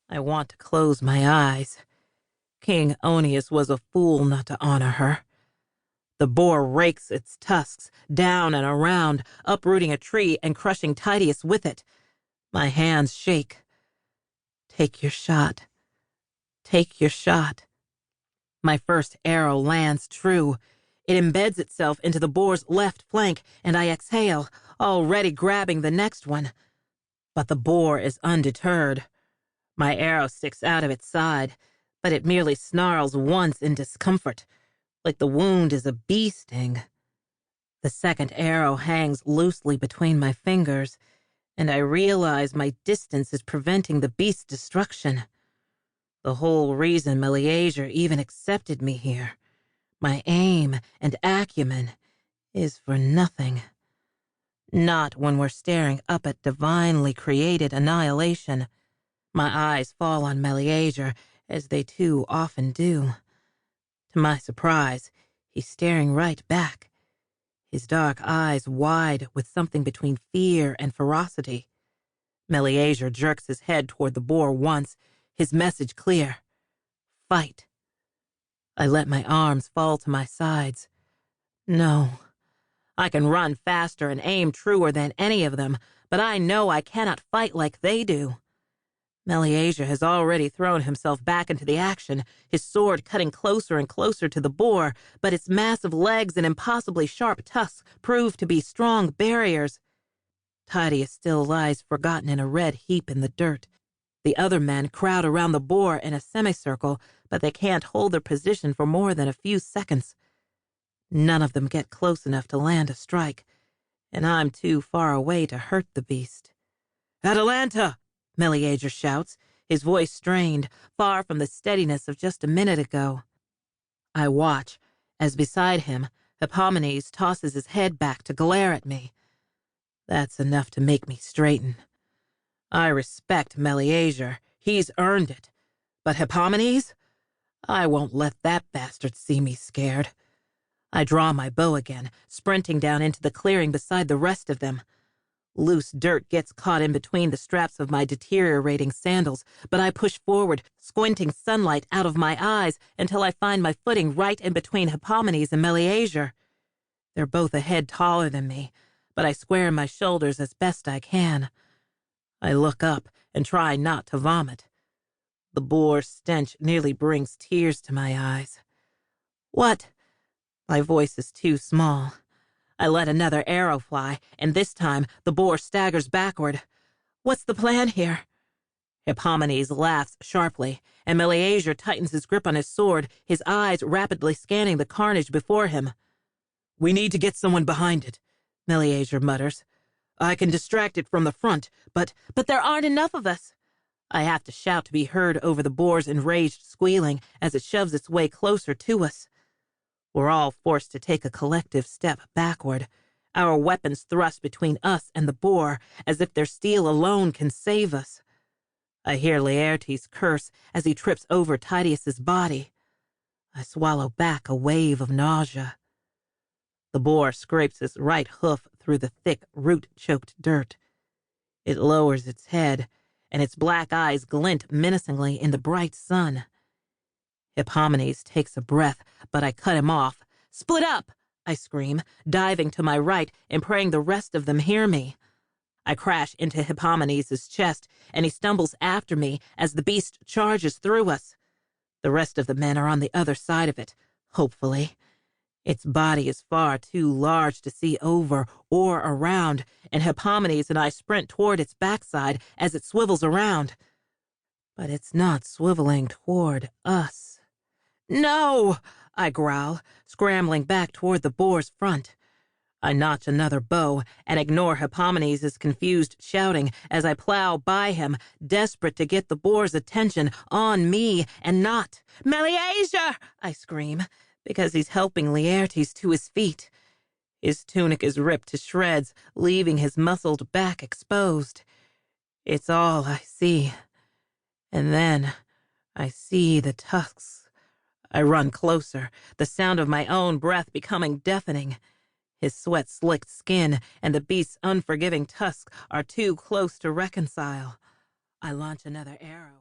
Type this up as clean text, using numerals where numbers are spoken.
I want to close my eyes. King Onius was a fool not to honor her. The boar rakes its tusks down and around, uprooting a tree and crushing Titius with it. My hands shake. Take your shot. Take your shot. My first arrow lands true. It embeds itself into the boar's left flank, and I exhale, already grabbing the next one. But the boar is undeterred. My arrow sticks out of its side, but it merely snarls once in discomfort, like the wound is a bee sting. The second arrow hangs loosely between my fingers, and I realize my distance is preventing the beast's destruction. The whole reason Meleager even accepted me here, my aim and acumen, is for nothing. Not when we're staring up at divinely created annihilation. My eyes fall on Meleager, as they too often do. To my surprise, he's staring right back, his dark eyes wide with something between fear and ferocity. Meleager jerks his head toward the boar once, his message clear. Fight. I let my arms fall to my sides. No. I can run faster and aim truer than any of them, but I know I cannot fight like they do. Meleager has already thrown himself back into the action, his sword cutting closer and closer to the boar, but its massive legs and impossibly sharp tusks prove to be strong barriers. Titius still lies forgotten in a red heap in the dirt. The other men crowd around the boar in a semicircle, but they can't hold their position for more than a few seconds. None of them get close enough to land a strike, and I'm too far away to hurt the beast. "Atalanta!" Meleager shouts, his voice strained, far from the steadiness of just a minute ago. I watch, as beside him, Hippomenes tosses his head back to glare at me. That's enough to make me straighten. I respect Meleager. He's earned it. But Hippomenes? I won't let that bastard see me scared. I draw my bow again, sprinting down into the clearing beside the rest of them. Loose dirt gets caught in between the straps of my deteriorating sandals, but I push forward, squinting sunlight out of my eyes until I find my footing right in between Hippomenes and Meleager. They're both a head taller than me, but I square my shoulders as best I can. I look up and try not to vomit. The boar's stench nearly brings tears to my eyes. "What?" My voice is too small. I let another arrow fly, and this time the boar staggers backward. "What's the plan here?" Hippomenes laughs sharply, and Meleager tightens his grip on his sword, his eyes rapidly scanning the carnage before him. "We need to get someone behind it," Meleager mutters. "I can distract it from the front, but there aren't enough of us." I have to shout to be heard over the boar's enraged squealing as it shoves its way closer to us. We're all forced to take a collective step backward, our weapons thrust between us and the boar, as if their steel alone can save us. I hear Laertes curse as he trips over Titius's body. I swallow back a wave of nausea. The boar scrapes its right hoof through the thick, root-choked dirt. It lowers its head, and its black eyes glint menacingly in the bright sun. Hippomenes takes a breath, but I cut him off. "Split up!" I scream, diving to my right and praying the rest of them hear me. I crash into Hippomenes' chest, and he stumbles after me as the beast charges through us. The rest of the men are on the other side of it, hopefully. Its body is far too large to see over or around, and Hippomenes and I sprint toward its backside as it swivels around. But it's not swiveling toward us. "No!" I growl, scrambling back toward the boar's front. I notch another bow and ignore Hippomenes' confused shouting as I plow by him, desperate to get the boar's attention on me and not. "Meleager!" I scream, because he's helping Laertes to his feet. His tunic is ripped to shreds, leaving his muscled back exposed. It's all I see. And then I see the tusks. I run closer, the sound of my own breath becoming deafening. His sweat-slicked skin and the beast's unforgiving tusks are too close to reconcile. I launch another arrow.